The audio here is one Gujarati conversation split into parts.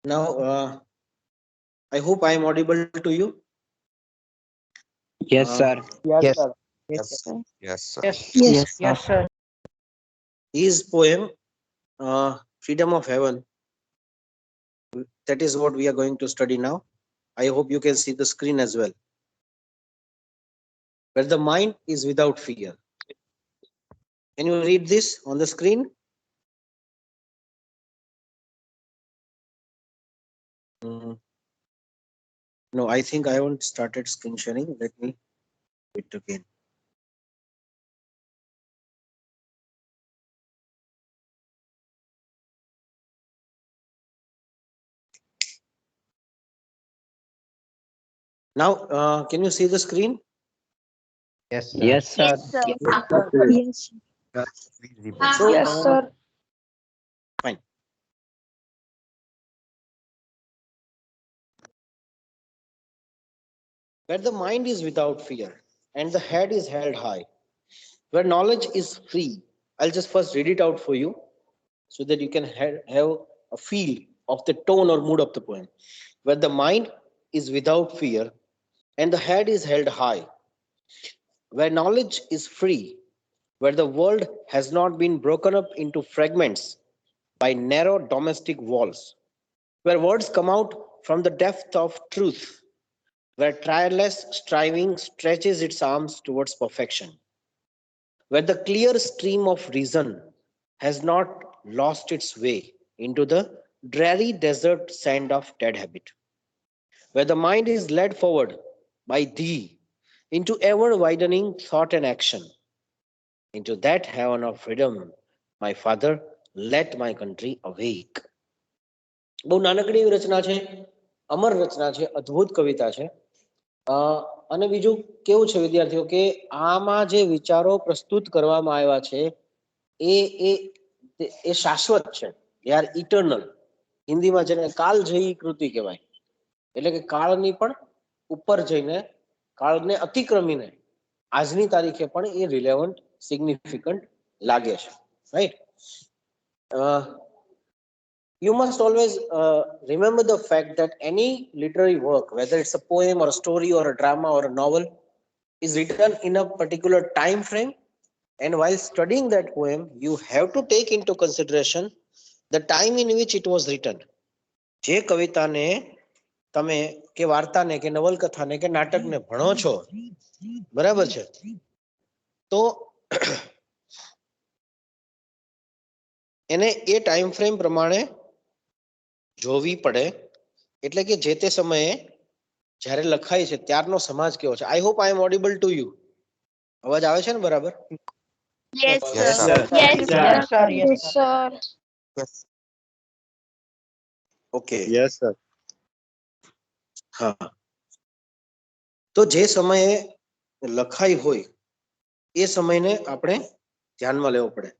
Now, I hope I am audible to you. Yes, sir. Yes, Yes. sir. Yes, Yes. yes, sir. Yes. Yes, Yes, sir. yes, sir. His poem, Freedom of Heaven, that is what we are going to study now. I hope you can see the screen as well. Where the mind is without fear. Can you read this on the screen? Mm, no, I think I haven't started screen sharing. Let me do it again. Now, can you see the screen? Yes, sir. Yes, sir. Yes, Yes, sir. sir. Yes. Yes, visible. So, Yes, sir. fine. Where the mind is without fear and the head is held high, where knowledge is free. I'll just first read it out for you so that you can have a feel of the tone or mood of the poem. Where the mind is without fear and the head is held high, where knowledge is free, where the world has not been broken up into fragments by narrow domestic walls, where words come out from the depth of truth, where tireless striving stretches its arms towards perfection, where the clear stream of reason has not lost its way into the dreary desert sand of dead habit, where the mind is led forward by thee into ever widening thought and action, into that heaven of freedom, my father, let my country awake. બહુ નાનકડી એવી રચના છે, અમર રચના છે, અદ્ભુત કવિતા છે. અને બીજું કેવું છે વિદ્યાર્થીઓ કે આમાં જે વિચારો પ્રસ્તુત કરવામાં આવ્યા છે એ એ એ શાશ્વત છે. They are eternal. હિન્દીમાં જેને કાલજયી કૃતિ કહેવાય, એટલે કે કાળની પણ ઉપર જઈને, કાળને અતિક્રમીને આજની તારીખે પણ એ રિલેવન્ટ સિગ્નિફિકન્ટ લાગે છે. Right. You must always remember the fact that any literary work, whether it's a poem or a story or a drama or a novel, is written in a particular time frame. And while studying that poem, you have to take into consideration the time in which it was written. જે કવિતાને તમે કે વાર્તાને કે નવલકથાને કે નાટકને ભણો છો, બરાબર છે, તો એને એ ટાઈમ ફ્રેમ પ્રમાણે જોવી પડે. એટલે કે જે તે સમયે જ્યારે લખાય છે ત્યારનો સમાજ કેવો છે. I hope I am audible to you. અવાજ આવે છે ને બરાબર? Yes, Yes, sir. sir. Yes, Yes, sir. sir. Yes, Yes, sir. sir. Yes. Okay. Yes, sir. હા. તો જે સમયે લખાઈ હોય એ સમયને આપણે ધ્યાનમાં લેવો પડે.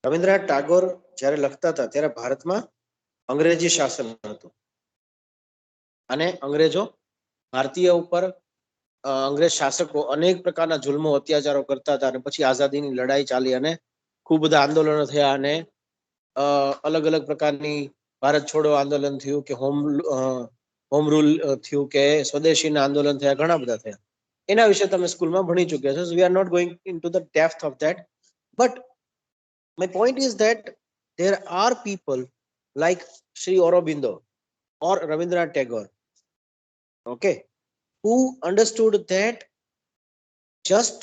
રવિન્દ્રનાથ ટાગોર જ્યારે લખતા હતા ત્યારે ભારતમાં અંગ્રેજી શાસન હતું અને અંગ્રેજો ભારતીય ઉપર અંગ્રેજ શાસકો અનેક પ્રકારના જુલ્મો અત્યાચારો કરતા હતા અને પછી આઝાદીની લડાઈ ચાલી અને ખૂબ બધા આંદોલનો થયા અને અલગ અલગ પ્રકારની ભારત છોડો આંદોલન થયું કે હોમ રૂલ થયું કે સ્વદેશીના આંદોલન થયા, ઘણા બધા થયા. એના વિશે તમે સ્કૂલમાં ભણી ચૂક્યા છો. We are not going into the depth of that, but my point is that there are people like Sri Aurobindo or Rabindranath Tagore, okay, who understood that just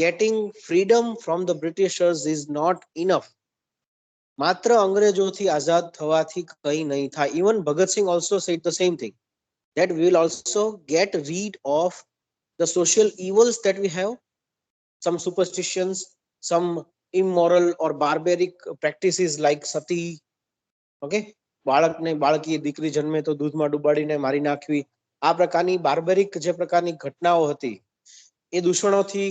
getting freedom from the Britishers is not enough. માત્ર અંગ્રેજોથી આઝાદ થવાથી કઈ નહીં થાય. Even Bhagat Singh also said the same thing, that we will also get rid of the social evils that we have, some superstitions, some immoral or barbaric practices like sati, okay, બાળકને બાળકી દીકરી જન્મે તો દૂધમાં ડુબાડીને મારી નાખવી, આ પ્રકારની બાર્બેરિક જે પ્રકારની ઘટનાઓ હતી એ દૂષણોથી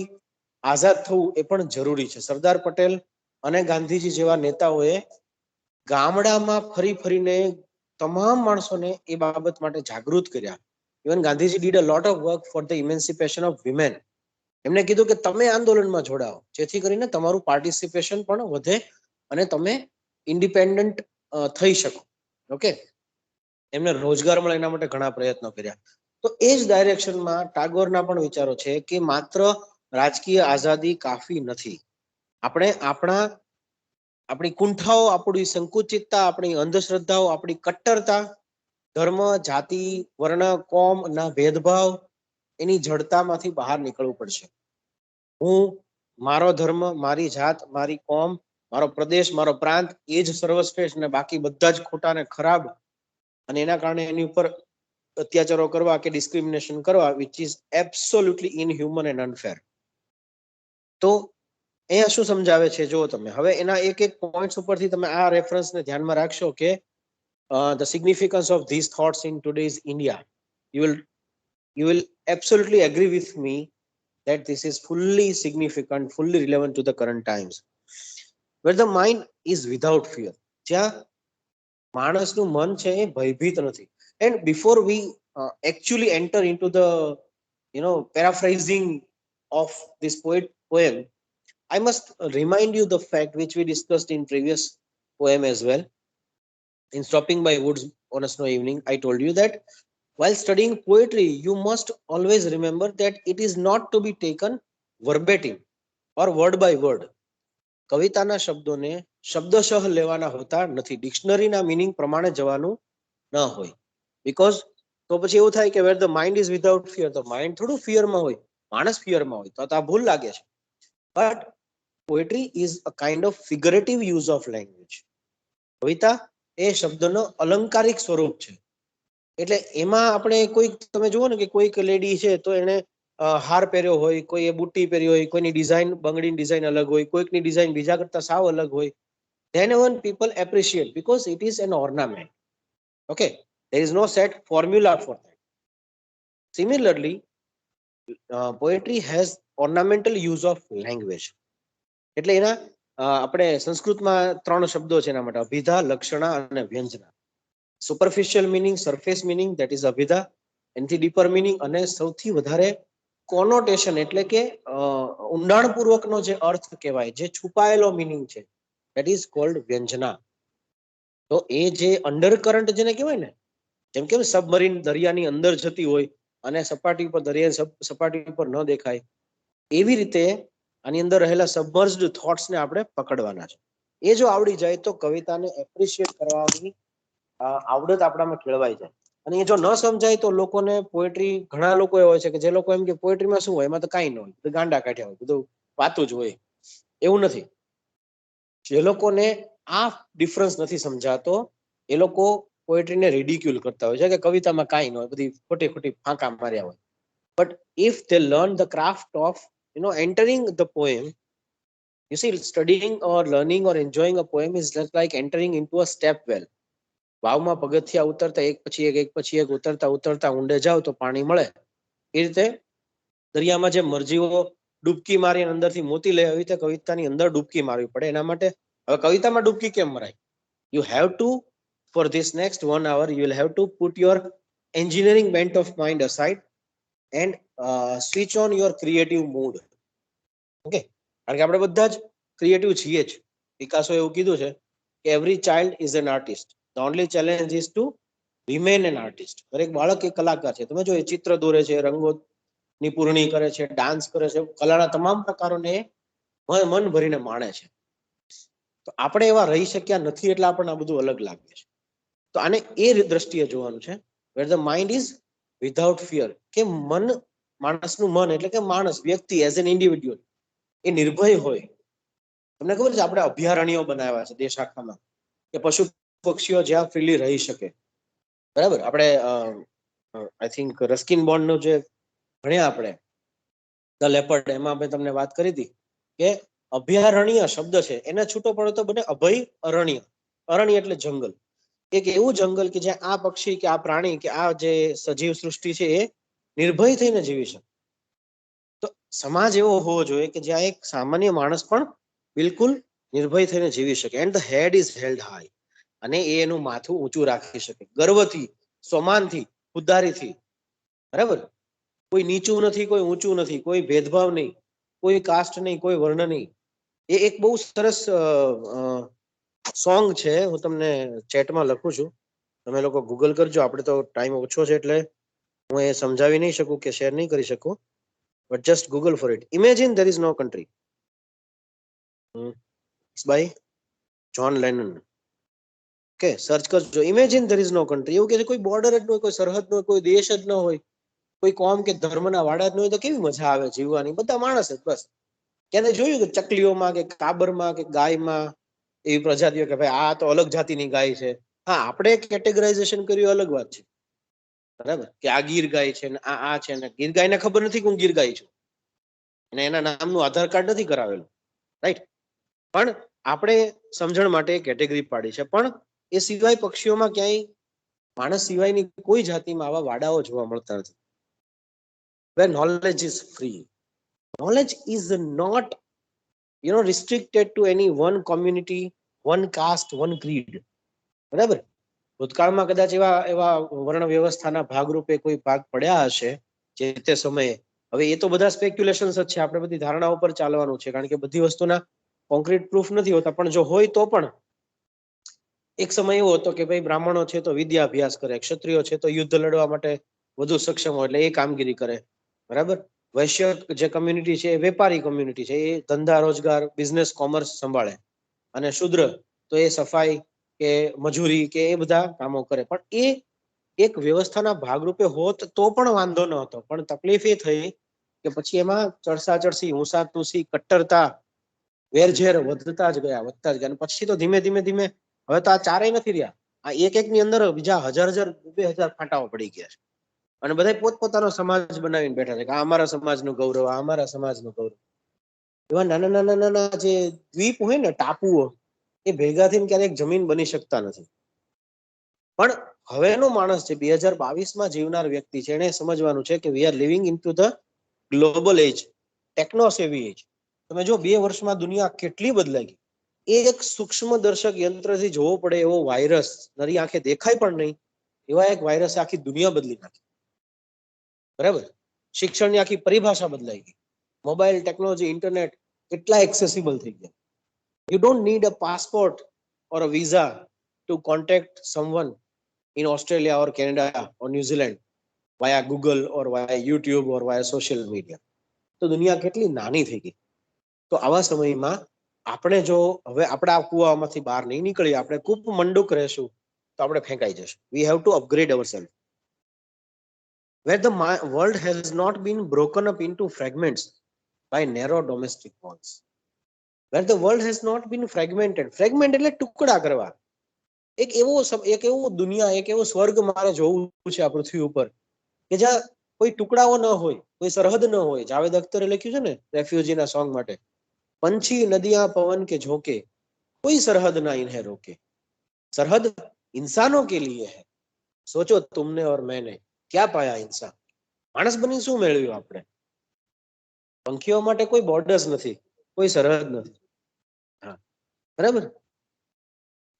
આઝાદ થવું એ પણ જરૂરી છે. સરદાર પટેલ અને ગાંધીજી જેવા નેતાઓએ ગામડામાં ફરી ફરીને તમામ માણસોને એ બાબત માટે જાગૃત કર્યા. Even Gandhiji did a lot of work for the emancipation of women. એમને કીધું કે તમે આંદોલનમાં જોડાઓ જેથી કરીને તમારું પાર્ટિસિપેશન પણ વધે અને તમે ઇન્ડિપેન્ડન્ટ થઈ શકો. ઓકે. એમને રોજગાર મળે એના માટે ઘણા પ્રયત્નો કર્યા. તો એ જ ડાયરેક્શનમાં ટાગોરના પણ વિચારો છે કે માત્ર રાજકીય આઝાદી કાફી નથી. આપણે આપણી કુંઠાઓ, આપણી સંકુચિતતા, આપણી અંધશ્રદ્ધાઓ, આપણી કટ્ટરતા, ધર્મ, જાતિ, વર્ણ, કોમ ના ભેદભાવ, એની જડતામાંથી બહાર નીકળવું પડશે. હું, મારો ધર્મ, મારી જાત, મારી કોમ, મારો પ્રદેશ, મારો પ્રાંત એ જ સર્વશ્રેષ્ઠ ને બાકી બધા જ ખોટા ને ખરાબ, અને એના કારણે એની ઉપર અત્યાચારો કરવા કે ડિસ્ક્રિમિનેશન કરવા, which is absolutely inhuman and unfair. તો અહીંયા શું સમજાવે છે જો તમે હવે એના એક એક પોઈન્ટ્સ ઉપરથી તમે આ રેફરન્સને ધ્યાનમાં રાખશો કે the significance of these thoughts in today's India, you will absolutely agree with me that this is fully significant, fully relevant to the current times, where the mind is without fear. જ્યાં માણસનું મન છે એ ભયભીત નથી. And before we actually enter into the paraphrasing of this poem, I must remind you the fact which we discussed in previous poem as well. In Stopping by Woods on a Snow Evening, I told you that while studying poetry, you must always remember that it is not to be taken verbatim or word by word. કવિતાના શબ્દોને શબ્દશઃ લેવાના હોતા નથી, ડિક્શનરીના મિનિંગ પ્રમાણે જવાનું ન હોય. બીકોઝ તો પછી એવું થાય કે where the mind is without fear, તો માઇન્ડ થોડું ફિયરમાં હોય, માણસ ફિયરમાં હોય, તો આ ભૂલ લાગે છે. But poetry is a kind of figurative use of language. કવિતા એ શબ્દનો અલંકારિક સ્વરૂપ છે. એટલે એમાં આપણે કોઈક તમે જુઓ ને કે કોઈક લેડી છે તો એને હાર પહેર્યો હોય, કોઈએ બુટ્ટી પહેરી હોય, કોઈની ડિઝાઇન, બંગડીની ડિઝાઇન અલગ હોય, કોઈકની ડિઝાઇન બીજા કરતા સાવ અલગ હોય, then even people appreciate because it is an ornament. Okay, there is no set formula for that. Similarly, poetry has ornamental use of language. એટલે એના આપણે સંસ્કૃતમાં 3 શબ્દો છે એના માટે, અભિધા, લક્ષણા અને વ્યંજના. Superficial meaning, surface meaning, that is અભિધા. એનાથી ડીપર મિનિંગ અને સૌથી વધારે કોનોટેશન એટલે કે ઊંડાણપૂર્વકનો જે અર્થ કહેવાય, જે છુપાયેલો મિનિંગ છે, ધેટ ઇઝ કોલ્ડ વ્યંજના. તો એ જે અંડરકરન્ટ જેને કહેવાય ને, જેમ કે સબમરીન દરિયાની અંદર જતી હોય અને સપાટી ઉપર, દરિયાની સપાટી ઉપર ન દેખાય, એવી રીતે આની અંદર રહેલા સબમર્જ્ડ થોટ્સને આપણે પકડવાના છે. એ જો આવડી જાય તો કવિતાને એપ્રિશિએટ કરવાની આવડત આપણામાં કેળવાઈ જાય. અને એ જો ન સમજાય તો લોકોને પોએટ્રી, ઘણા લોકો એવા હોય છે કે જે લોકો એમ કે પોએટ્રીમાં શું હોય, એમાં તો કાંઈ ન હોય, બધું ગાંડા કાઢ્યા હોય, બધું વાતું જ હોય. એવું નથી. જે લોકોને આ ડિફરન્સ નથી સમજાતો એ લોકો પોએટ્રીને રિડિક્યુલ કરતા હોય છે કે કવિતામાં કાંઈ ન હોય, બધી ખોટી ખોટી ફાંકા માર્યા હોય. But if they learn the craft of entering the poem, you see, studying or learning or enjoying a poem is just like entering into a step well. વાવમાં પગથિયા ઉતરતા એક પછી એક ઉતરતા ઉતરતા ઊંડે જાવ તો પાણી મળે. એ રીતે દરિયામાં જે મરજીઓ ડૂબકી મારી અંદરથી મોતી લે, એવી રીતે કવિતાની અંદર ડૂબકી મારવી પડે. એના માટે હવે કવિતામાં ડૂબકી કેમ મરાય? You have to, for this next 1 hour, you will have to put your engineering bent of mind aside and switch on your creative mood. Okay, કારણ કે આપણે બધા જ ક્રિએટિવ છીએ જ. વિકાસો એવું કીધું છે કે every child is an artist. The only challenge is to remain an artist. દરેક બાળક એક કલાકાર છે. તમે જો એ ચિત્ર દોરે છે, રંગોની પૂરણી કરે છે, ડાન્સ કરે છે, કલાના તમામ પ્રકારોને મન ભરીને માણે છે. તો આપણે એવા રહી શક્યા નથી એટલે આપણને આ બધું અલગ લાગે છે. તો આને એ દ્રષ્ટિએ જોવાનું છે, where the mind is without fear, કે મન, માણસનું મન એટલે કે માણસ, વ્યક્તિ એઝ એન ઇન્ડિવિડ્યુઅલ એ નિર્ભય હોય. તમને ખબર છે આપણે અભયારણ્યો બનાવ્યા છે દેશ આખામાં કે પશુ પક્ષીઓ જ્યાં ફ્રીલી રહી શકે. બરાબર, આપણે આઈ થિંક રસ્કિન બોન્ડનું જે ભણ્યા આપણે ધ લેપર્ડ, એમાં મેં તમને વાત કરી હતી કે અભયારણ્ય શબ્દ છે એને છૂટો પડે તો બને અભય અરણ્ય. અરણ્ય એટલે જંગલ. એક એવું જંગલ કે જ્યાં આ પક્ષી કે આ પ્રાણી કે આ જે સજીવ સૃષ્ટિ છે એ નિર્ભય થઈને જીવી શકે. તો સમાજ એવો હોવો જોઈએ કે જ્યાં એક સામાન્ય માણસ પણ બિલકુલ નિર્ભય થઈને જીવી શકે. And the head is held high, અને એ એનું માથું ઊંચું રાખી શકે, ગર્વથી, સ્વમાનથી, ખુદદારીથી. બરાબર, કોઈ નીચું નથી, કોઈ ઊંચું નથી, કોઈ ભેદભાવ નહીં, કોઈ કાસ્ટ નહીં, કોઈ વર્ણ નહીં. એ એક બહુ સરસ સોંગ છે, હું તમને ચેટમાં લખું છું. તમે લોકો ગૂગલ કરજો, આપણે તો ટાઈમ ઓછો છે એટલે હું એ સમજાવી નહીં શકું કે શેર નહીં કરી શકું, but just Google for it. Imagine there is no country by John Lennon. Okay, search કરજો, imagine there is no country. એવું કે છે કોઈ બોર્ડર જ ન હોય, કોઈ સરહદ ન હોય, કોઈ દેશ જ ન હોય, કોઈ કોમ કે ધર્મના વાડા જ ન હોય, તો કેવી મજા આવે જીવવાની. બધા માણસ જ બસ. ક્યારે જોયું કે ચકલીઓમાં કે કાબરમાં કે ગાયમાં એવી પ્રજાતિઓ કે ભાઈ આ તો અલગ જાતિની ગાય છે? હા, આપણે કેટેગરાઇઝેશન કર્યું અલગ વાત છે, બરાબર, કે આ ગીર ગાય છે ને આ છે ને ગીર ગાયને ખબર નથી કે હું ગીર ગાય છું, અને એના નામનું આધાર કાર્ડ નથી કરાવેલું, રાઈટ? પણ આપણે સમજણ માટે કેટેગરી પાડી છે. પણ એ સિવાય પક્ષીઓમાં ક્યાંય માણસ સિવાયની કોઈ જાતિમાં આવા વાડાઓ જોવા મળતા નથી. where knowledge is free. Knowledge is not, restricted to any one community, one caste, one creed. બરાબર? ભૂતકાળમાં કદાચ એવા એવા વર્ણ વ્યવસ્થાના ભાગરૂપે કોઈ ભાગ પડ્યા હશે જે તે સમયે. હવે એ તો બધા સ્પેક્યુલેશન્સ જ છે, આપણે બધી ધારણાઓ પર ચાલવાનું છે, કારણ કે બધી વસ્તુના કોન્ક્રીટ પ્રૂફ નથી હોતા. પણ જો હોય તો પણ એક સમય એવો હતો કે ભાઈ બ્રાહ્મણો છે તો વિદ્યા અભ્યાસ કરે, ક્ષત્રિયો છે તો યુદ્ધ લડવા માટે વધુ સક્ષમ હોય એટલે એ કામગીરી કરે, બરાબર? વૈશ્ય જે કમ્યુનિટી છે એ વેપારી કમ્યુનિટી છે, એ ધંધા રોજગાર, બિઝનેસ, કોમર્સ સંભાળે. અને શુદ્ર તો એ સફાઈ કે મજૂરી કે એ બધા કામો કરે. પણ એ એક વ્યવસ્થાના ભાગરૂપે હોત તો પણ વાંધો ન હતો. પણ તકલીફ એ થઈ કે પછી એમાં ચડસા ચડસી, ઊંસા તુસી, કટ્ટરતા, વેરઝેર વધતા જ ગયા, વધતા જ ગયા. અને પછી તો ધીમે ધીમે ધીમે હવે તો આ ચારેય નથી રહ્યા. આ એક એક ની અંદર બીજા હજાર હજાર, 2000 ફાંટાઓ પડી ગયા છે. અને બધા પોતપોતાનો સમાજ બનાવીને બેઠા છે કે આ અમારા સમાજનું ગૌરવ, આ અમારા સમાજનું ગૌરવ. એવા નાના નાના નાના જે દ્વીપ હોય ને, ટાપુઓ, એ ભેગા થઈને ક્યારેક જમીન બની શકતા નથી. પણ હવેનો માણસ છે, 2022માં જીવનાર વ્યક્તિ છે, એને સમજવાનું છે કે we are living in to the global age, techno savvy age. તમે જો 2 વર્ષમાં દુનિયા કેટલી બદલાઈ ગઈ. એક સૂક્ષ્મ દર્શક યંત્રથી જોવો પડે એવો વાયરસ, નરી આંખે દેખાય પણ નહીં એવા એક વાયરસ આખી દુનિયા બદલી નાખી, બરાબર? શિક્ષણની આખી પરિભાષા બદલાઈ ગઈ. મોબાઈલ, ટેકનોલોજી, ઇન્ટરનેટ કેટલા એક્સેસિબલ થઈ ગયા. You don't need a passport or a visa to contact someone in Australia or Canada or New Zealand via Google or via YouTube or via social media. તો દુનિયા કેટલી નાની થઈ ગઈ. તો આવા સમયમાં આપણે જો હવે આપણા કુવામાંથી બહાર નહીં નીકળીએ, આપણે ખૂબ મંડુક રહેશું તો આપણે ફેંકાઈ જશું. We have to upgrade ourselves. Where the world has not been broken up into fragments by narrow domestic walls. Where the world has not been fragmented. Fragment એટલે ટુકડા કરવા. એક એવો દુનિયા, એક એવો સ્વર્ગ મારે જોવું છે આ પૃથ્વી ઉપર કે જ્યાં કોઈ ટુકડાઓ ન હોય, કોઈ સરહદ ન હોય. જાવેદ અખ્તરે લખ્યું છે ને રેફ્યુજીના સોંગ માટે, पंछी नदियां पवन के झोंके, कोई सरहद ना इन्हें रोके. सरहद इंसानों के लिए है, सोचो तुमने और मैंने क्या पाया इंसान. માણસ બની શું મેળવ્યું આપણે? પંખીઓ માટે કોઈ બોર્ડર્સ નથી, કોઈ સરહદ નથી. હા, બરાબર.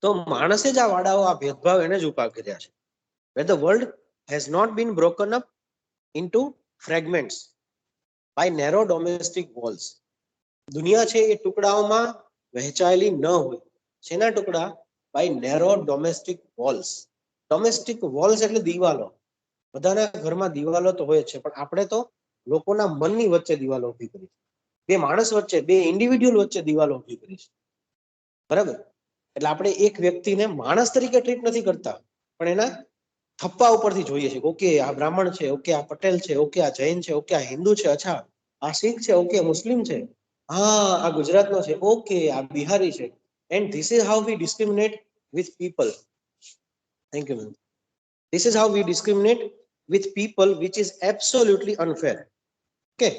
તો માણસે જ આ વાડાઓ, આ ભેદભાવ એને જ ઉભા કર્યા છે. Where the world has not been broken up into fragments by narrow domestic walls. દુનિયા છે એ ટુકડાઓમાં વહેંચાયેલી ન હોય. શેના ટુકડા? By narrow domestic walls. Domestic walls એટલે દિવાલો. બધાના ઘરમાં દિવાલો તો હોય જ છે, પણ આપણે તો લોકોના મનની વચ્ચે દિવાલો ઊભી કરી છે. બે માણસ વચ્ચે, બે ઇન્ડિવિડ્યુઅલ વચ્ચે દિવાલો ઊભી કરી છે, બરાબર? એટલે આપણે એક વ્યક્તિને માણસ તરીકે ટ્રીટ નથી કરતા, પણ એના થપ્પા ઉપરથી જોઈએ છે. ઓકે, આ બ્રાહ્મણ છે, ઓકે આ પટેલ છે, ઓકે આ જૈન છે, ઓકે આ હિન્દુ છે, અચ્છા આ શીખ છે, ઓકે મુસ્લિમ છે, હા આ ગુજરાતનો છે, ઓકે આ બિહારી છે. And this is how we discriminate with people. Thank you ma'am. This is how we discriminate with people, which is absolutely unfair. Okay,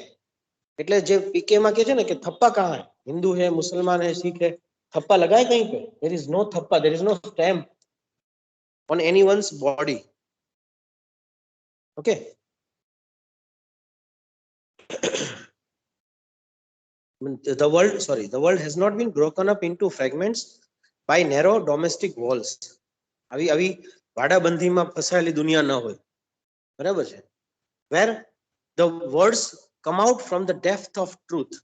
એટલે જે પીકે માં કે છે ને કે થપ્પા કહાં હે, હિન્દુ હે, મુસલમાન હે, શીખ હે, થપ્પા લગાય કहीं पे? There is no થપ્પા, there is no stamp on anyone's body. Okay. The world has not been broken up into fragments by narrow domestic walls. આવી વાડાબંધીમાં ફસાયેલી દુનિયા ન હોય, બરાબર છે? Where the words come out from the depth of truth.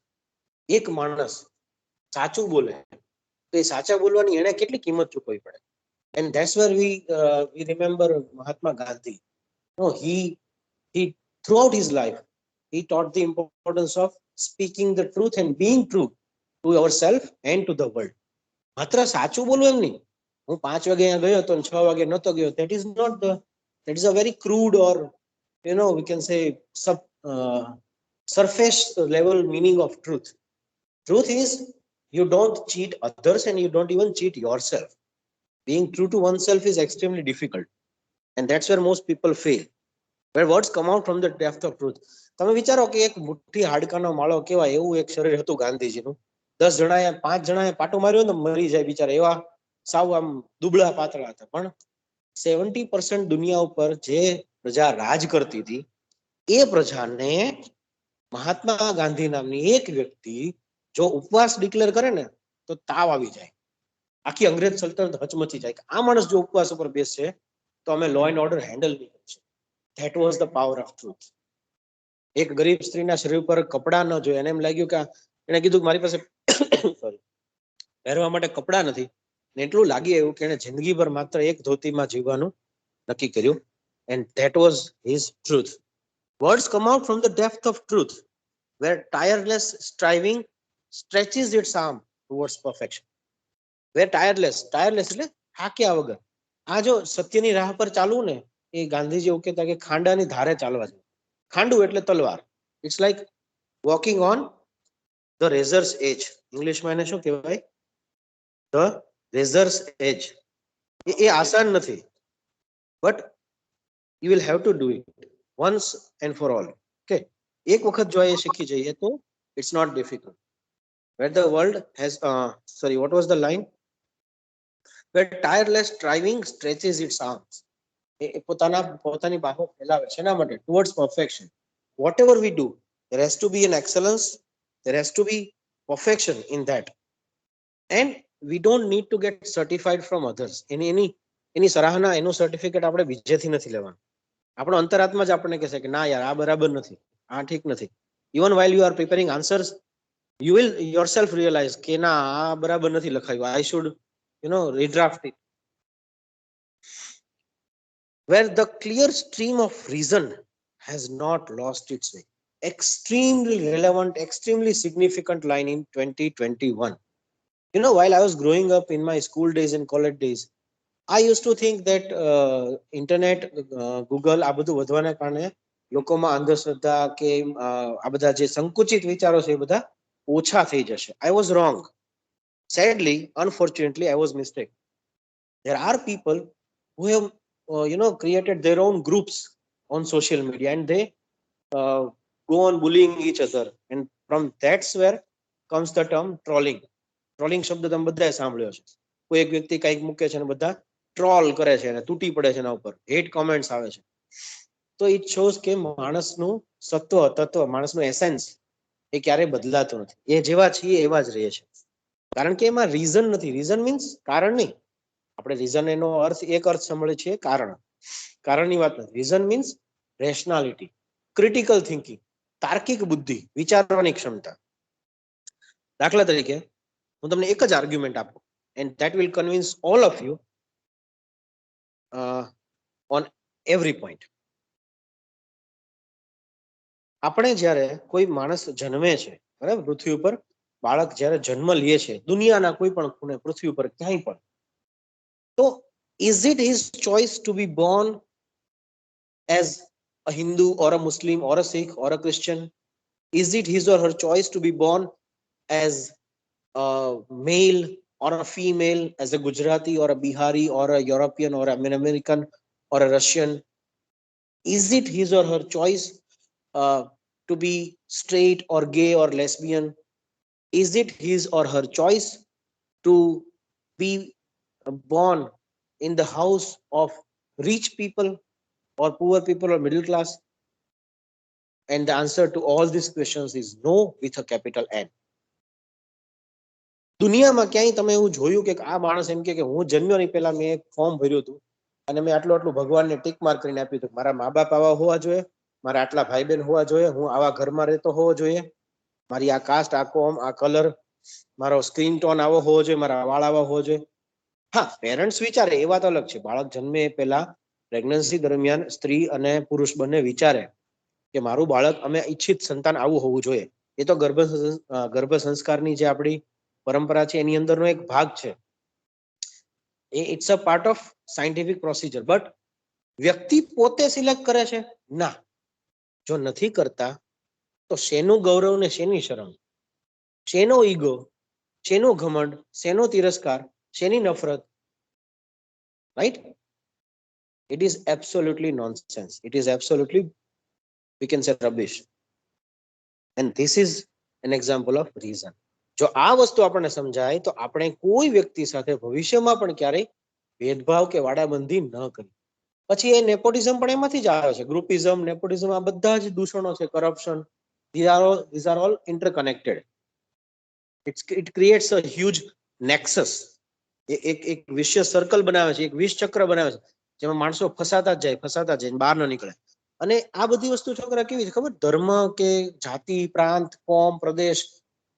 એક માણસ સાચું બોલે તો એ સાચા બોલવાની એને કેટલી કિંમત ચૂકવવી પડે. And that's where we remember Mahatma Gandhi. No, he throughout his life he taught the importance of speaking the truth and being true to ourselves and to the world. માત્ર સાચું બોલવું એમ નહીં, હું 5 વાગે અહીંયા ગયો હતો અને 6 વાગે નતો ગયો, that is not the, that is a very crude or we can say surface level meaning of truth. Truth is you don't cheat others and you don't even cheat yourself. Being true to oneself is extremely difficult, and that's where most people fail, where words come out from the depth of truth. તમે વિચારો કે એક મુઠ્ઠી હાડકાનો માળો કેવાય એવું એક શરીર હતું ગાંધીજીનું. 10 જણાએ 5 જણાએ પાટો માર્યો ને મરી જાય બિચારા, એવા સાવ આમ દુબળા પાતળા હતા. પણ 70% દુનિયા ઉપર જે પ્રજા રાજ કરતી હતી એ પ્રજાને મહાત્મા ગાંધી નામની એક વ્યક્તિ જો ઉપવાસ ડિક્લેર કરે ને તો તાવ આવી જાય, આખી અંગ્રેજ સલ્તનત હચમચી જાય. આ માણસ જો ઉપવાસ ઉપર બેસે તો અમે લો એન્ડ ઓર્ડર હેન્ડલ નહીં કરી શકીએ. That was the power of truth. એક ગરીબ સ્ત્રીના શરીર પર કપડા ન જોઈ એને એમ લાગ્યું કે એને કીધું મારી પાસે સોરી પહેરવા માટે કપડા નથી, ને એટલું લાગી આવ્યું કે એને જિંદગીભર માત્ર એક ધોતીમાં જીવવાનું નક્કી કર્યું. And that was his truth. Words come out from the depth of truth, where tireless striving stretches its arm towards perfection. Where tireless એટલે હાક્યા વગર. આ જો સત્યની રાહ પર ચાલવું ને, એ ગાંધીજી એવું કહેતા કે ખાંડાની ધારે ચાલવા જોઈએ. ખાંડુ એટલે તલવાર. It's like walking on the razor's edge. ઇંગ્લિશમાં એને શું કહેવાય? ધ રેઝર્સ એજ. એ આસાન નથી, but you will have to do it once and for all. Okay, એક વખત જો એ શીખી જઈએ તો it's not difficult. Where the world has what was the line? Where tireless striving stretches its arms. પોતાની બાહો ફેલાવે છે એના માટે towards perfection. Whatever we do, there has to be an excellence, there has to be perfection in that, and we don't need to get certified from others. એની સરાહના, એનું સર્ટિફિકેટ આપણે બીજેથી નથી લેવાનું. આપણો અંતરાત્મા જ આપણને કહેશે કે ના યાર આ બરાબર નથી, આ ઠીક નથી. Even while you are preparing answers, you will yourself realize કે ના આ બરાબર નથી લખાયું, I should redraft it. Where the clear stream of reason has not lost its way. Extremely relevant, extremely significant line in 2021. While I was growing up in my school days and college days, I used to think that internet, Google આ બધું વધવાના કારણે લોકોમાં અંધશ્રદ્ધા કે આ બધા જે સંકુચિત વિચારો છે એ બધા ઓછા થઈ જશે. I was wrong. Sadly, unfortunately, I was mistaken. There are people who have created their own groups on social media and they go on bullying each other, and from that's where comes the term trolling. Trolling શબ્દ તમે બધાએ સાંભળ્યો છે. કોઈ એક વ્યક્તિ કંઈક મૂકે છે અને બધા ટ્રોલ કરે છે અને તૂટી પડે છે એના ઉપર, હેટ કોમેન્ટ્સ આવે છે. તો ઇટ શોઝ કે માણસનું તત્વ, માણસનું એસેન્સ એ ક્યારેય બદલાતો નથી. એ જેવા છીએ એવા જ રહે છે, કારણ કે એમાં રીઝન નથી. રીઝન મીન્સ કારણ નહીં. આપણે રીઝન એનો અર્થ એક અર્થ સાંભળે છે કારણ, કારણની વાત નથી. રીઝન મીન્સ રેશનાલિટી, ક્રિટિકલ થિંકિંગ, તાર્કિક બુદ્ધિ, વિચારવાની ક્ષમતા. દાખલા તરીકે હું તમને એક જ આર્ગ્યુમેન્ટ આપું, and that will convince all of you on every point. આપણે જ્યારે કોઈ માણસ જન્મે છે, બરાબર, પૃથ્વી ઉપર બાળક જ્યારે જન્મ લે છે દુનિયાના કોઈ પણ ખૂણે, પૃથ્વી ઉપર ક્યાંય પણ, તો is it his choice to be born as a Hindu or a Muslim or a Sikh or a Christian? Is it his or her choice to be born as a male or a female, as a Gujarati or a Bihari or a European or an American or a Russian? Is it his or her choice to be straight or gay or lesbian? Is it his or her choice to be born in the house of rich people or poor people or middle class? And the answer to all these questions is no, with a capital N. દુનિયામાં ક્યાંય તમે એવું જોયું કે આ માણસ એમ કે હું જન્મ્યો નહીં પહેલા મેં એક ફોર્મ ભર્યું હતું અને મેં આટલું ભગવાનને ટીક માર્ક કરીને આપ્યું હતું, મારા મા બાપ આવા હોવા જોઈએ, મારા આટલા ભાઈ બહેન હોવા જોઈએ, હું આવા ઘરમાં રહેતો હોવો જોઈએ, મારી આ કાસ્ટ, આ કોમ, આ કલર, મારો સ્કિન ટોન આવો હોવો જોઈએ, મારા વાળ આવા હોવો જોઈએ. હા, પેરેન્ટ્સ વિચારે એ વાત અલગ છે. બાળક જન્મે એ પહેલા પ્રેગ્નન્સી દરમિયાન સ્ત્રી અને પુરુષ બંને વિચારે કે મારું બાળક અમે ઈચ્છિત સંતાન આવું હોવું જોઈએ. એ તો ગર્ભ સંસ્કારની જે આપણી પરંપરા છે એની અંદરનો એક ભાગ છે. It's a part of scientific procedure. But વ્યક્તિ પોતે સિલેક્ટ કરે છે? ના. જો નથી કરતા તો શેનું ગૌરવ ને શેની શરમ, શેનો ઈગો, શેનો ઘમંડ, શેનો તિરસ્કાર, શેની નફરત, right? It is absolutely nonsense. It is absolutely, we can say, rubbish. And this is an example of reason. જો આ વસ્તુ આપણને સમજાય તો આપણે કોઈ વ્યક્તિ સાથે ભવિષ્યમાં પણ ક્યારેય ભેદભાવ કે વાડાબંધી ન કરી. પછી એ નેપોટિઝમ પણ એમાંથી જ આવે છે. ગ્રુપિઝમ, નેપોટિઝમ, આ બધા જ દૂષણો છે. Corruption, these are all interconnected. It creates a huge nexus. એક વિશ્વ સર્કલ બનાવે છે, એક વિષ ચક્ર બનાવે છે, જેમાં માણસો ફસાતા જ જાય, બહાર ન નીકળે. અને આ બધી વસ્તુ છોકરા કેવી છે ખબર? ધર્મ કે જાતિ, પ્રાંત, કોમ, પ્રદેશ,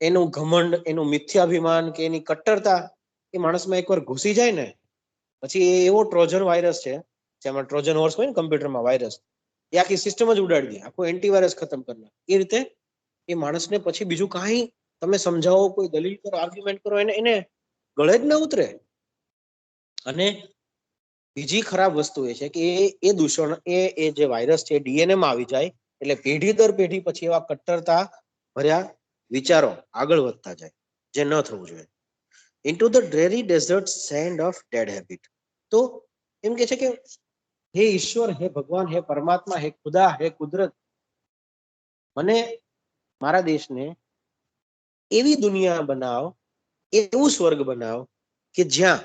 એનું ઘમંડ, એનું મિથ્યાભિમાન કે એની કટ્ટરતા એ માણસમાં એકવાર ઘૂસી જાય ને પછી એ એવો ટ્રોજન વાયરસ છે, જેમાં ટ્રોજન હોર્સ હોય ને કમ્પ્યુટરમાં વાયરસ, એ આખી સિસ્ટમ જ ઉડાડી દે, આખું એન્ટીવાયરસ ખતમ કરી નાખે. એ રીતે એ માણસને પછી બીજું કાંઈ તમે સમજાવો, કોઈ દલીલ કરો, આર્ગ્યુમેન્ટ કરો, એને ગળે જ ન ઉતરે. અને બીજી ખરાબ વસ્તુ એ છે કે એ દૂષણ, એ જે વાયરસ છે ડીએનએ માં આવી જાય એટલે પેઢી દર પેઢી પછી એવા કટ્ટરતા ભર્યા વિચારો આગળ વધતા જાય, જે ન થવું જોઈએ. into the dreary desert sand of dead habit. તો એમ કે છે કે હે ઈશ્વર, હે ભગવાન, હે પરમાત્મા, હે ખુદા, હે કુદરત, મને મારા દેશને એવી દુનિયા બનાવ, એવું સ્વર્ગ બનાવ કે જ્યાં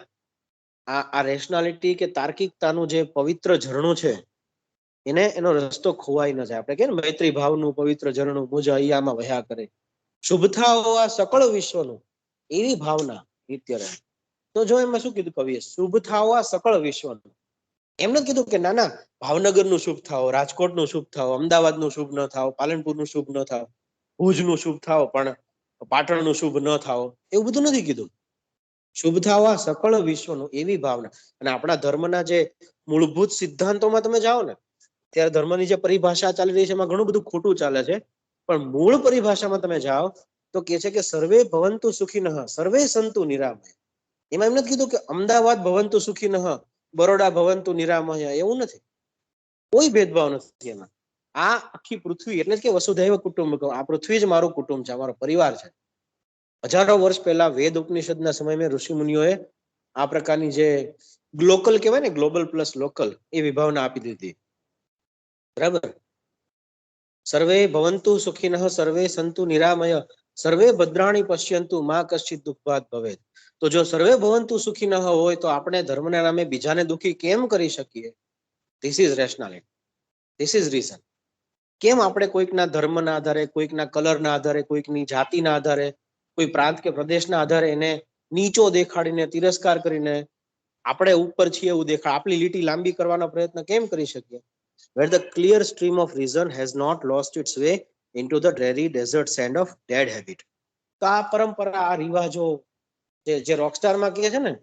આ રેશનાલિટી કે તાર્કિકતાનું જે પવિત્ર ઝરણું છે એનો રસ્તો ખોવાઈ ન જાય. આપણે કે મૈત્રી ભાવનું પવિત્ર ઝરણું મુજ અહીંયામાં વહ્યા કરે, શુભથાઓ આ સકળ વિશ્વનું, એવી ભાવના નિત્ય રહે. તો જો એમાં શું કીધું કવિએ? શુભથાઓ આ સકળ વિશ્વનું. એમ નથી કીધું કે ના ભાવનગરનું શુભ થાઓ, રાજકોટનું શુભ થાઓ, અમદાવાદનું શુભ ન થાઓ, પાલનપુરનું શુભ ન થાઓ, ભુજનું શુભ થાઓ પણ પાટણનું શુભ ન થાઓ, એવું બધું નથી કીધું. શુભ થાઓ આ સકળ વિશ્વનું, એવી ભાવના. અને આપણા ધર્મના જે મૂળભૂત સિદ્ધાંતોમાં તમે જાઓ ને, ત્યારે ધર્મની જે પરિભાષા ચાલી રહી છે એમાં ઘણું બધું ખોટું ચાલે છે. પણ મૂળ પરિભાષામાં તમે જાઓ તો કે છે કે સર્વે ભવંતુ સુખીનઃ, સર્વે સંતુ નિરામય. એમાં એમ નથી કીધું કે અમદાવાદ ભવંતુ સુખીનઃ, બરોડા ભવંતુ નિરામય, એવું નથી. કોઈ ભેદભાવ નથી એમાં. આ આખી પૃથ્વી, એટલે કે વસુધૈવ કુટુંબકમ, આ પૃથ્વી જ મારું કુટુંબ છે, અમારો પરિવાર છે. હજારો વર્ષ પહેલા વેદ ઉપનિષદના સમયમાં ઋષિ મુનિઓએ આ પ્રકારની જે ગ્લોકલ કહેવાય ને, ગ્લોબલ પ્લસ લોકલ, એ વિભાવના આપી દીધી. બરાબર? સર્વે ભવંતુ સુખીનઃ, સર્વે સંતુ નિરામય, સર્વે ભદ્રાણી પશ્યંતુ, માં કશ્ચિત દુઃખભાગ ભવેત. તો જો સર્વે ભવંતુ સુખી ન હોય તો આપણે ધર્મના નામે બીજાને દુઃખી કેમ કરી શકીએ? This is rationality, this is reason. કેમ આપણે કોઈકના ધર્મના આધારે, કોઈકના કલરના આધારે, કોઈકની જાતિના આધારે, કોઈ પ્રાંત કે પ્રદેશના આધારે એને નીચો દેખાડીને, તિરસ્કાર કરીને આપણે ઉપર છીએ એવું દેખાડ, આપણી લીટી લાંબી કરવાનો પ્રયત્ન કેમ કરી શકીએ? Where the clear stream of reason has not lost its way into the dreary desert sand of dead habit. તો આ પરંપરા, આ રિવાજો જે રોકસ્ટારમાં કહે છે ને,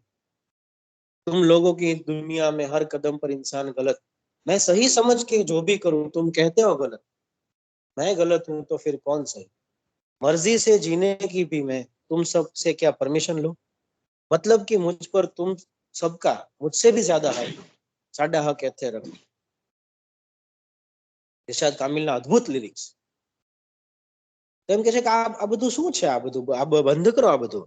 तुम लोगों की दुनिया में हर कदम पर इंसान गलत, मैं सही समझ के जो भी करूं तुम कहते हो गलत, मैं गलत हूं तो फिर कौन सही, मर्जी से जीने की भी मैं तुम सब से क्या परमिशन लूं, मतलब कि मुझ पर तुम सबका मुझसे भी ज्यादा है, साडा हक एथे रखो. નિષાદ કામિલના અદ્ભુત લિરિક્સ. એમ કે છે કે આ બધું શું છે? આ બધું બંધ કરો. આ બધું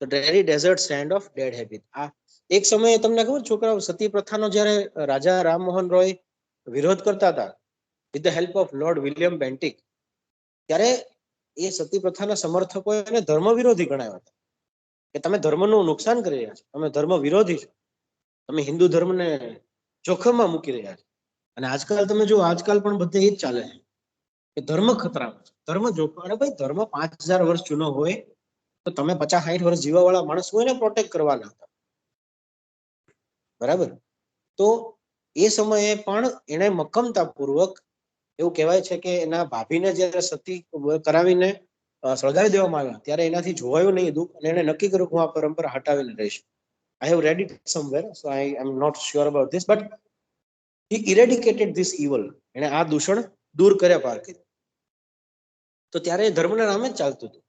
The dreary desert sand of dead habit. આ એક સમયે તમને ખબર, છોકરાઓ, સતી પ્રથાનો જ્યારે રાજા રામમોહન રોય વિરોધ કરતા હતા with the help of lord William Bentinck, ત્યારે એ સતી પ્રથાના સમર્થકો એને ધર્મ વિરોધી ગણાવ્યા હતા કે તમે ધર્મનું નુકસાન કરી રહ્યા છો, તમે ધર્મ વિરોધી છો, તમે હિન્દુ ધર્મને જોખમમાં મૂકી રહ્યા છો. અને આજકાલ તમે જો, આજકાલ પણ બધે એ જ ચાલે છે કે ધર્મ ખતરામાં છે, ધર્મ જોખમ. અરે ભાઈ, ધર્મ 5000 વર્ષ જૂનો હોય તો તમે 50-60 વર્ષ જીવા વાળા માણસ હોય ને પ્રોટેક્ટ કરવાના હતા. બરાબર? તો એ સમયે પણ એને મક્કમતા પૂર્વક, એવું કહેવાય છે કે એના ભાભીને જયારે સતી કરાવીને સળગાવી દેવામાં આવ્યા ત્યારે એનાથી જોવાયું નહીં દુઃખ, અને એને નક્કી કર્યું કે હું આ પરંપરા હટાવીને રહીશ. I have read it somewhere, so I am not sure about this, but he eradicated this evil. એને આ દૂષણ દૂર કર્યા પાર કર્યું. તો ત્યારે ધર્મના નામે જ ચાલતું હતું.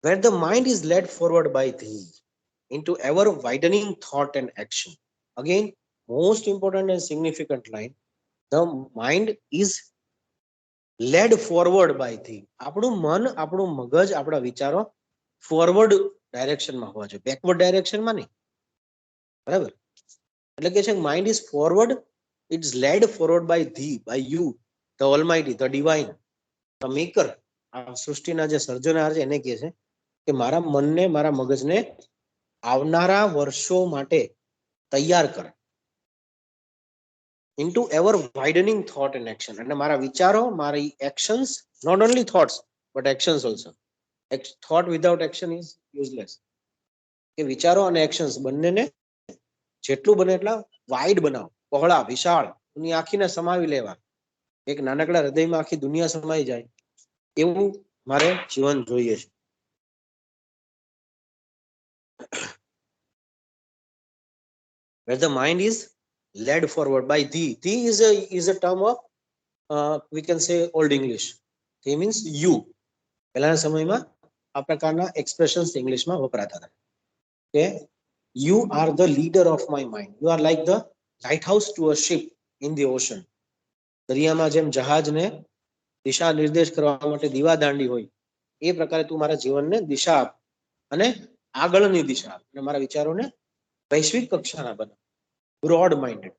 Where the mind is led forward by thee into ever widening thought and action. Again, most important and significant line. The mind is led forward by thee. આપણું મન, આપણું મગજ, આપણા વિચારો ફોરવર્ડ ડાયરેક્શનમાં હોવા જોઈએ, બેકવર્ડ ડાયરેક્શનમાં નહીં. બરાબર? એટલે કે છે mind is forward, it's led forward by thee, by you, the almighty, the divine, the maker. આ સૃષ્ટિના જે સર્જનહાર છે એને કહે છે કે મારા મનને, મારા મગજને આવનારા વર્ષો માટે તૈયાર કર. into ever widening thought and action. એટલે મારા વિચારો, મારી actions, not only thoughts but actions also. Thought without action is useless. કે વિચારો અને actions બંનેને જેટલું બને એટલા વાઇડ બનાવો, પહોળા, વિશાળ, દુનિયા આખીને સમાવી લેવા. એક નાનકડા હૃદયમાં આખી દુનિયા સમાઈ જાય એવું મારે જીવન જોઈએ છે. Where the mind is led forward by thee. Thee is a term of we can say old English. Thee means you. પહેલાના સમયમાં આ પ્રકારના એક્સપ્રેશન્સ ઇંગ્લિશમાં વપરાતા હતા કે you are the leader of my mind. You are like the lighthouse to a ship in the ocean. દરિયામાં જેમ જહાજને દિશા નિર્દેશ કરવા માટે દીવાદાંડી હોય એ પ્રકારે તું મારા જીવનને દિશા આપ અને આગળની દિશા આપ અને મારા વિચારોને વૈશ્વિક કક્ષાના બના. Broad minded.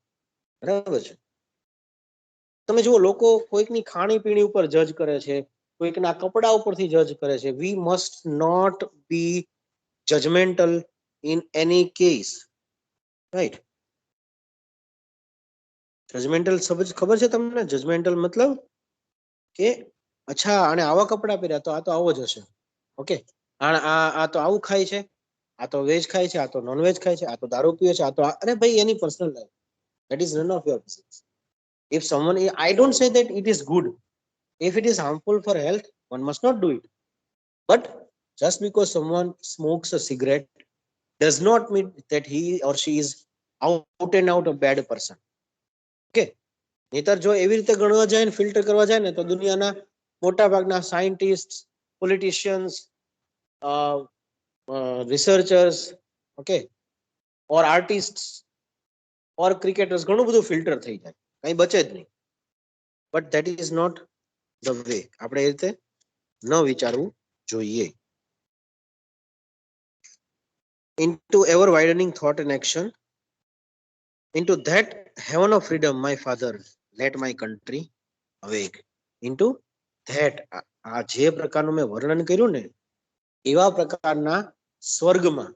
બરાબર છે? તમે જુઓ, લોકો કોઈકની ખાણી પીણી ઉપર જજ કરે છે, કોઈકના કપડા ઉપરથી જજ કરે છે. We must not be judgemental in any case, right? Judgemental ખબર છે તમને? જજમેન્ટલ મતલબ કે અચ્છા આને આવા કપડા પહેર્યા તો આ તો આવો જ હશે, ઓકે, આ તો આવું ખાય છે, આ તો વેજ ખાય છે, આ તો નોન વેજ ખાય છે, આ તો દારૂ પીએ છે, આ તો અરે ભાઈ એની personal life. That is none of your business. If someone, I don't say that it is good. If it is harmful for health, one must not do it. But just because someone smokes a cigarette does not mean that he or she is out and out a bad person. Okay? નહીતર જો એવી રીતે ગણવા જાય ને ફિલ્ટર કરવા જાય ને તો દુનિયાના મોટા ભાગના scientist, politicians, researchers, okay, or artist or cricketers, ઘણું બધું ફિલ્ટર થઈ જાય, કઈ બચે જ નહીં. But that is not the way. આપણે એ રીતે ન વિચારવું જોઈએ. into ever widening thought and action, into that heaven of freedom, my father, let my country awake. into that, આ જે પ્રકારનું મેં વર્ણન કર્યું ને એવા પ્રકારના સ્વર્ગમાં,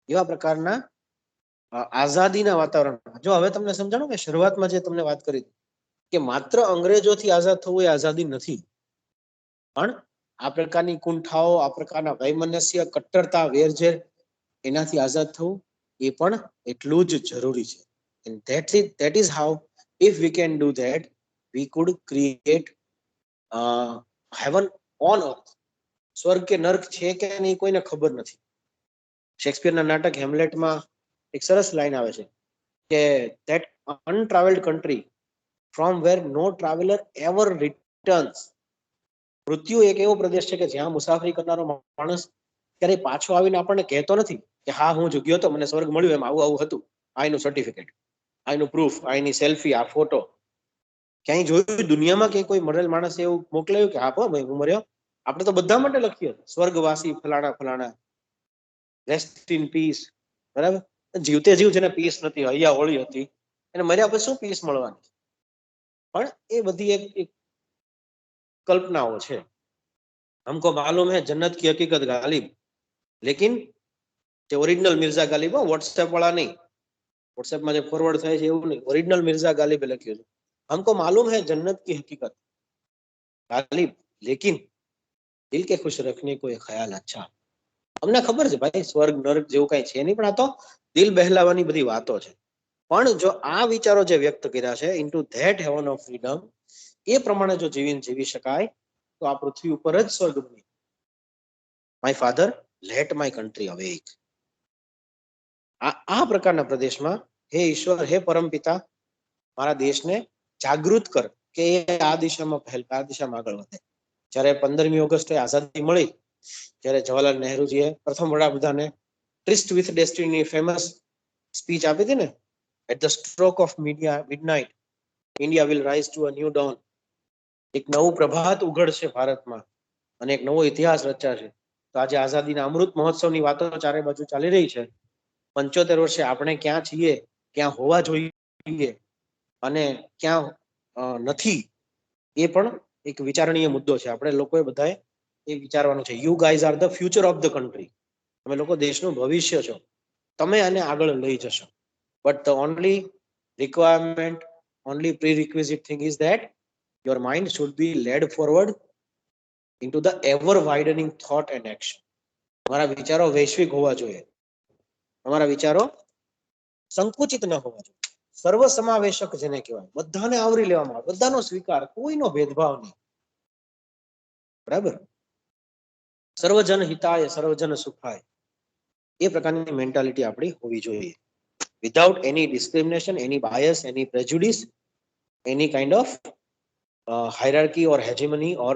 એવા પ્રકારના આઝાદીના વાતાવરણમાં. જો હવે તમને સમજાણું કે શરૂઆતમાં જે તમને વાત કરી કે માત્ર અંગ્રેજોથી આઝાદ થવું એ આઝાદી નથી, પણ આ પ્રકારની કુંઠાઓ, આ પ્રકારના વૈમનસ્ય, કટ્ટરતા, વેરઝેર, એનાથી આઝાદ થવું એ પણ એટલું જ જરૂરી છે. And that is how, if we can do that, we could create heaven on earth. સ્વર્ગ કે નર્ક છે કે નહીં કોઈને ખબર નથી. શેક્સપિયરના નાટક હેમલેટમાં એક સરસ લાઈન આવે છે કે that untraveled country from where no traveler ever returns. મૃત્યુ એક એવો પ્રદેશ છે કે જ્યાં મુસાફરી કરનારો માણસ ક્યારેય પાછો આવીને આપણને કહેતો નથી કે હા હું જો ગયો તો મને સ્વર્ગ મળ્યું, એમ આવું આવું હતું, આ એનું સર્ટિફિકેટ, આ એનું પ્રૂફ, આ એની સેલ્ફી, આ ફોટો. ક્યાંય જોયું દુનિયામાં કે કોઈ મરેલ માણસે એવું મોકલાયું કે હા ભાઈ હું મર્યો? આપણે તો બધા માટે લખીએ સ્વર્ગવાસી ફલાણા ફલાણા, રેસ્ટ ઇન પીસ. બરાબર? જીવતે જીવ જેને પીસ નથી, હૈયા હોળી હતી, એને મર્યા પછી શું પીસ મળવાની? પણ એ બધી એક કલ્પનાઓ છે. हमको मालूम है जन्नत की हकीकत गालिब, लेकिन जो ओरिजिनल मिर्जा गालिब, व्हाट्सएप वाला नहीं, व्हाट्सएप में जो फॉरवर्ड થાય છે એવું નહીં, ઓરિજિનલ મિર્ઝા ગાલિબે લખ્યું છે हमको मालूम है जन्नत की हकीकत गालिब, लेकिन दिल के खुश रखने को ये ख्याल अच्छा. અમને ખબર છે ભાઈ સ્વર્ગ નર્ક જેવું કઈ છે નહીં, પણ આ તો દિલ બહેલાવાની બધી વાતો છે. પણ જો આ વિચારો જે વ્યક્ત કર્યા છે into that heaven of freedom, એ પ્રમાણે જો જીવી શકાય તો આ પૃથ્વી ઉપર જ સ્વર્ગ બની. My father let my country awake. આ પ્રકારના પ્રદેશમાં હે ઈશ્વર, હે પરમપિતા, મારા દેશને જાગૃત કર કે એ આ દિશામાં આ દિશામાં આગળ વધે. જ્યારે 15મી ઓગસ્ટે આઝાદી મળી, ત્યારે જવાહરલાલ નહેરુજીએ પ્રથમ વડાપ્રધાને tryst with destiny famous speech આપી હતી ને, at the stroke of midnight India will rise to a new dawn. એક નવું પ્રભાત ઉઘડશે ભારતમાં અને એક નવો ઇતિહાસ રચાશે. તો આજે આઝાદીના અમૃત મહોત્સવની વાતો ચારે બાજુ ચાલી રહી છે. 75 વર્ષે આપણે ક્યાં છીએ, ક્યાં હોવા જોઈએ અને ક્યાં નથી, એ પણ એક વિચારણીય મુદ્દો છે. આપણે લોકોએ બધાએ એ વિચારવાનું છે. You guys are the future of the country. તમે લોકો દેશનું ભવિષ્ય છો. તમે આને આગળ લઈ જશો. But the only requirement, only prerequisite thing is that your mind should be led forward into the ever widening thought and action. તમારા વિચારો વૈશ્વિક હોવા જોઈએ. તમારા વિચારો સંકુચિત ન હોવા જોઈએ. સર્વસમાવેશક જેને કહેવાય, બધાને આવરી લેવામાં આવે, બધાનો સ્વીકાર, કોઈનો ભેદભાવ નહીં. બરાબર? સર્વજન હિતાય સર્વજન સુખાય, એ પ્રકારની મેન્ટાલિટી આપણી હોવી જોઈએ. Without any discrimination, any bias, any prejudice, any kind of hierarchy or hegemony or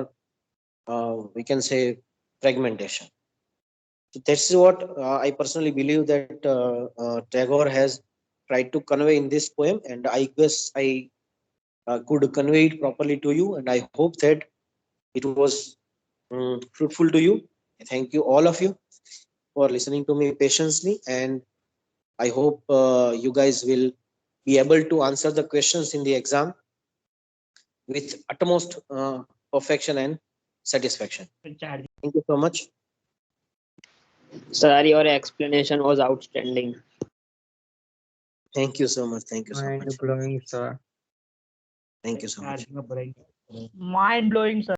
we can say fragmentation. So that's what I personally believe that Tagore has tried to convey in this poem, and I guess I could convey it properly to you, and I hope that it was fruitful to you. Thank you, all of you, for listening to me patiently, and I hope you guys will be able to answer the questions in the exam with utmost perfection and satisfaction. Thank you so much. Sir, your explanation was outstanding. Thank you so much. Thank you so much. Mind blowing, sir. Thank you so much. Mind blowing, sir.